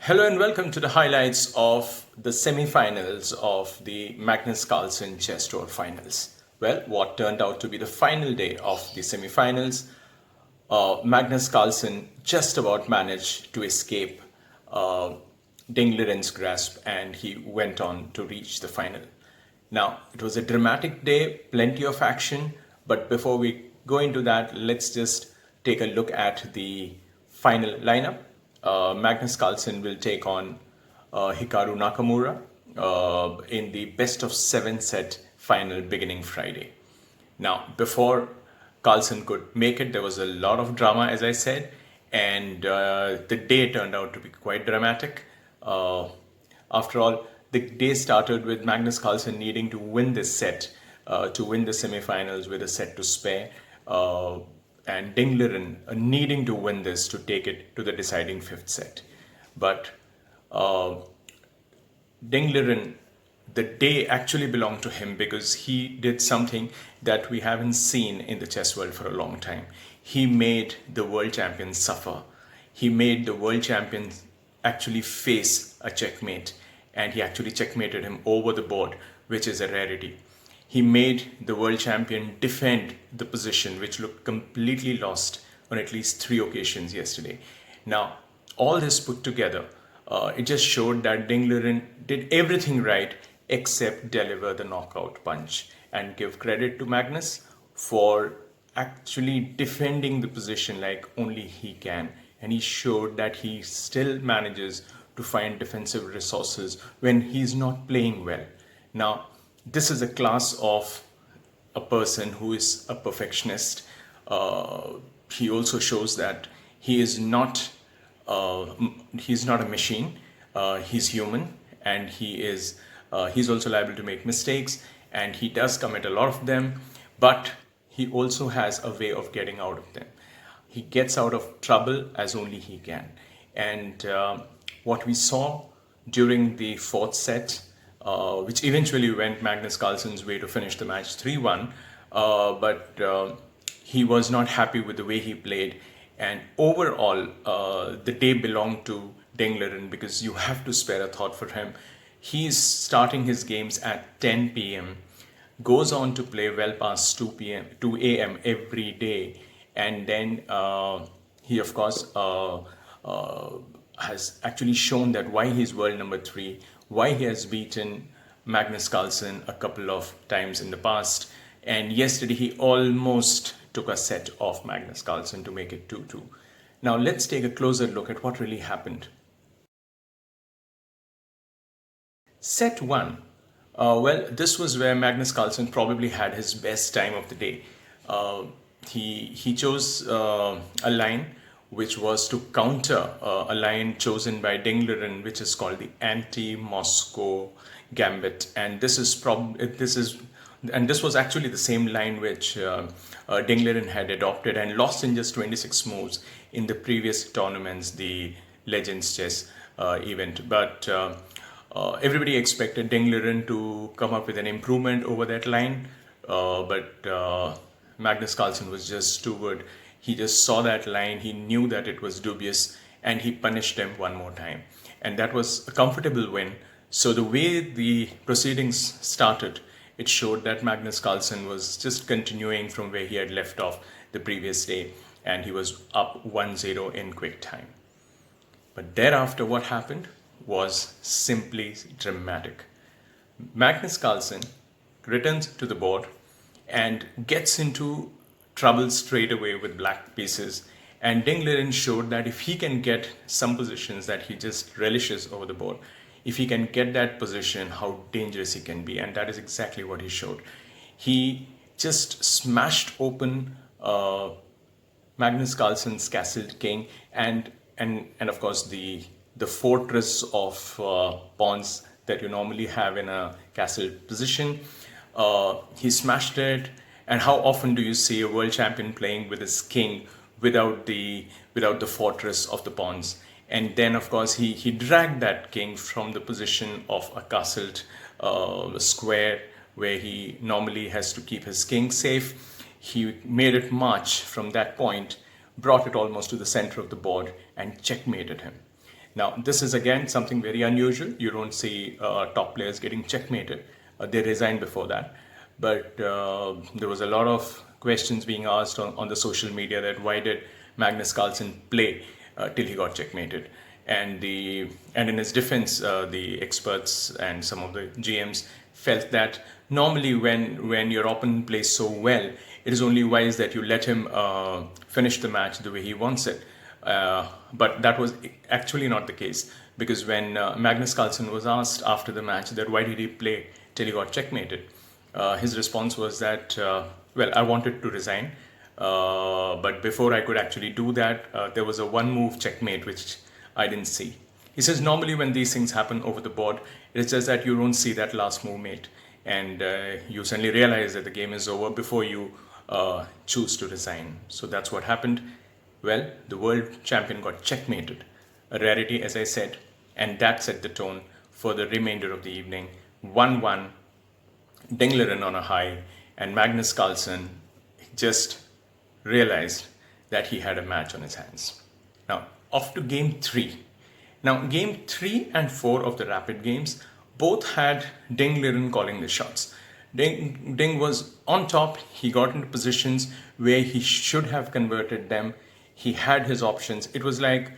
Hello and welcome to the highlights of the semi-finals of the Magnus Carlsen Chess Tour Finals. Well, what turned out to be the final day of the semi-finals, Magnus Carlsen just about managed to escape Ding Liren's grasp and he went on to reach the final. Now, it was a dramatic day, plenty of action, but before we go into that, let's just take a look at the final lineup. Magnus Carlsen will take on Hikaru Nakamura in the best of 7 set final beginning Friday. Now, before Carlsen could make it, there was a lot of drama, as I said, and the day turned out to be quite dramatic. After all, the day started with Magnus Carlsen needing to win this set to win the semifinals with a set to spare, and Ding Liren needing to win this to take it to the deciding 5th set. But Ding Liren, the day actually belonged to him because he did something that we haven't seen in the chess world for a long time. He made the world champion suffer. He made the world champion actually face a checkmate, and he actually checkmated him over the board, which is a rarity. He made the world champion defend the position, which looked completely lost on at least 3 occasions yesterday. Now, all this put together, it just showed that Ding Liren did everything right except deliver the knockout punch, and give credit to Magnus for actually defending the position like only he can. And he showed that he still manages to find defensive resources when he's not playing well. Now, this is a class of a person who is a perfectionist. He also shows that he is not he's not a machine. He's human, and he's also liable to make mistakes, and he does commit a lot of them, but he also has a way of getting out of them. He gets out of trouble as only he can. And what we saw during the 4th set, which eventually went Magnus Carlsen's way to finish the match 3-1, but he was not happy with the way he played. And overall, the day belonged to Ding Liren because you have to spare a thought for him. He's starting his games at 10 p.m., goes on to play well past 2 a.m. every day, and then he, of course, has actually shown that why he's world number 3, why he has beaten Magnus Carlsen a couple of times in the past. And yesterday he almost took a set off Magnus Carlsen to make it 2-2. Now let's take a closer look at what really happened. Set 1. Well, this was where Magnus Carlsen probably had his best time of the day. He chose a line which was to counter a line chosen by Ding Liren, which is called the anti-Moscow gambit, and this was actually the same line which Ding Liren had adopted and lost in just 26 moves in the previous tournaments, the Legends Chess event. But everybody expected Ding Liren to come up with an improvement over that line, but Magnus Carlsen was just too good. He just saw that line, he knew that it was dubious, and he punished him one more time. And that was a comfortable win. So the way the proceedings started, it showed that Magnus Carlsen was just continuing from where he had left off the previous day, and he was up 1-0 in quick time. But thereafter, what happened was simply dramatic. Magnus Carlsen returns to the board and gets into trouble straight away with black pieces, and Ding Liren showed that if he can get some positions that he just relishes over the board, if he can get that position, how dangerous he can be. And that is exactly what he showed. He just smashed open Magnus Carlsen's castled king, and of course the fortress of pawns that you normally have in a castled position. He smashed it. And how often do you see a world champion playing with his king without the fortress of the pawns? And then, of course, he dragged that king from the position of a castled square where he normally has to keep his king safe. He made it march from that point, brought it almost to the center of the board, and checkmated him. Now, this is again something very unusual. You don't see top players getting checkmated. They resigned before that. But there was a lot of questions being asked on the social media that why did Magnus Carlsen play till he got checkmated? And in his defense, the experts and some of the GMs felt that normally when your opponent plays so well, it is only wise that you let him finish the match the way he wants it. But that was actually not the case, because when Magnus Carlsen was asked after the match that why did he play till he got checkmated, his response was that, well, I wanted to resign, but before I could actually do that, there was a one move checkmate which I didn't see. He says normally when these things happen over the board, it's just that you don't see that last move mate, and you suddenly realize that the game is over before you choose to resign. So that's what happened. Well, the world champion got checkmated, a rarity, as I said, and that set the tone for the remainder of the evening. 1-1, Dingleren on a high, and Magnus Carlsen just realized that he had a match on his hands. Now, off to game 3. Now, game 3 and 4 of the rapid games both had Dingleren calling the shots. Ding was on top. He got into positions where he should have converted them. He had his options. It was like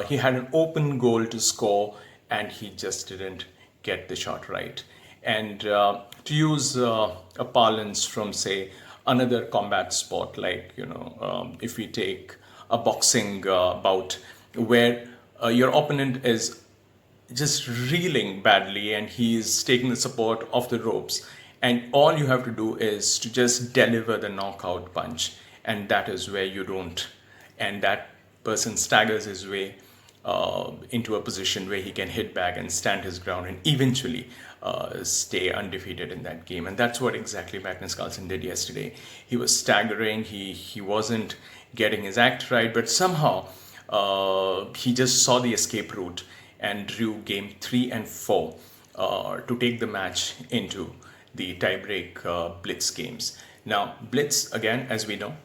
he had an open goal to score, and he just didn't get the shot right. And to use a parlance from, say, another combat sport, like, if we take a boxing bout where your opponent is just reeling badly and he's taking the support of the ropes, and all you have to do is to just deliver the knockout punch, and that is where you don't, and that person staggers his way into a position where he can hit back and stand his ground and eventually stay undefeated in that game. And that's what exactly Magnus Carlsen did yesterday. He was staggering, he wasn't getting his act right, but somehow he just saw the escape route and drew game 3 and 4 to take the match into the tiebreak Blitz games. Now, Blitz, again, as we know,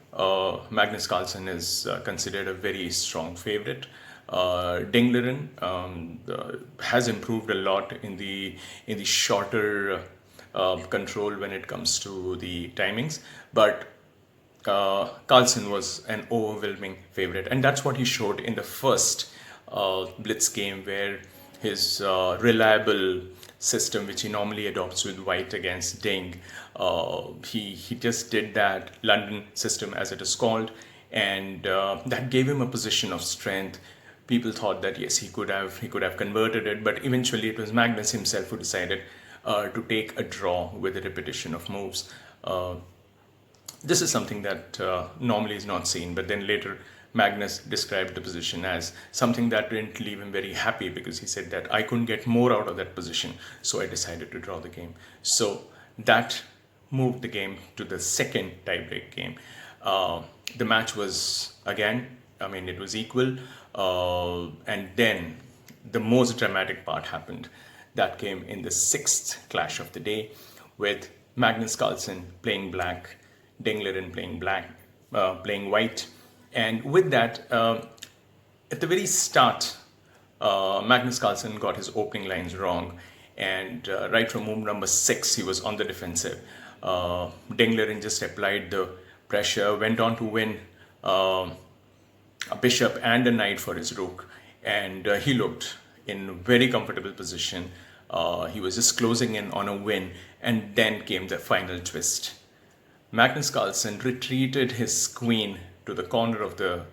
Magnus Carlsen is considered a very strong favorite. Dingleren has improved a lot in the shorter control when it comes to the timings, but Carlsen was an overwhelming favorite, and that's what he showed in the first Blitz game, where his reliable system, which he normally adopts with White against Ding, he just did that London system, as it is called, and that gave him a position of strength. People thought that yes, he could have converted it, but eventually it was Magnus himself who decided to take a draw with a repetition of moves. This is something that normally is not seen, but then later Magnus described the position as something that didn't leave him very happy, because he said that I couldn't get more out of that position, so I decided to draw the game. So that moved the game to the second tiebreak game. The match was, again, it was equal, and then the most dramatic part happened. That came in the 6th clash of the day, with Magnus Carlsen playing black, Dingleren playing white. And with that, at the very start, Magnus Carlsen got his opening lines wrong, and right from move number 6, he was on the defensive. Dingleren just applied the pressure, went on to win a bishop and a knight for his rook, and he looked in very comfortable position. He was just closing in on a win, and then came the final twist. Magnus Carlsen retreated his queen to the corner of the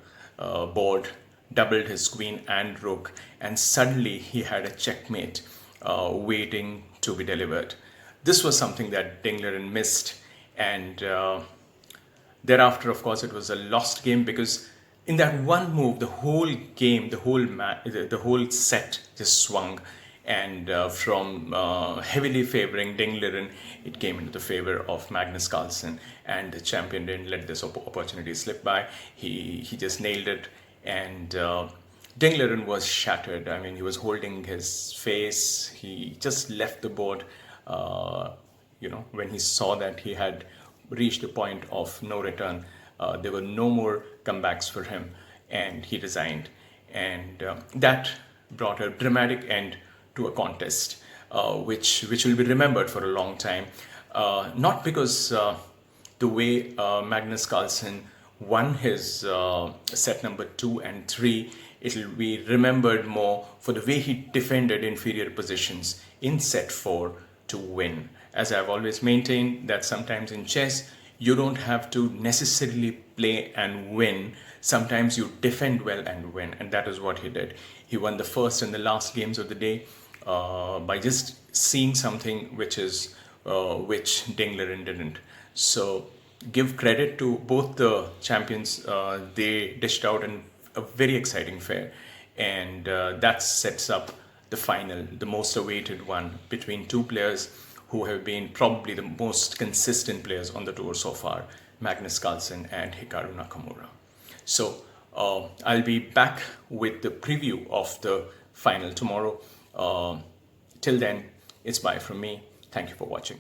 board, doubled his queen and rook, and suddenly he had a checkmate waiting to be delivered. This was something that Dingleren missed, and thereafter, of course, it was a lost game, because in that one move, the whole game, the whole set just swung, and from heavily favoring Dingleren, it came into the favor of Magnus Carlsen, and the champion didn't let this opportunity slip by. He just nailed it, and Dingleren was shattered. He was holding his face. He just left the board, when he saw that he had reached a point of no return. There were no more comebacks for him, and he resigned. And that brought a dramatic end to a contest, which will be remembered for a long time. Not because the way Magnus Carlsen won his set number 2 and 3, it will be remembered more for the way he defended inferior positions in set 4 to win. As I've always maintained, that sometimes in chess, you don't have to necessarily play and win. Sometimes you defend well and win, and that is what he did. He won the first and the last games of the day by just seeing something which Ding didn't. So give credit to both the champions. They dished out a very exciting fair, and that sets up the final, the most awaited one between two players who have been probably the most consistent players on the tour so far, Magnus Carlsen and Hikaru Nakamura. So I'll be back with the preview of the final tomorrow. Till then, it's bye from me. Thank you for watching.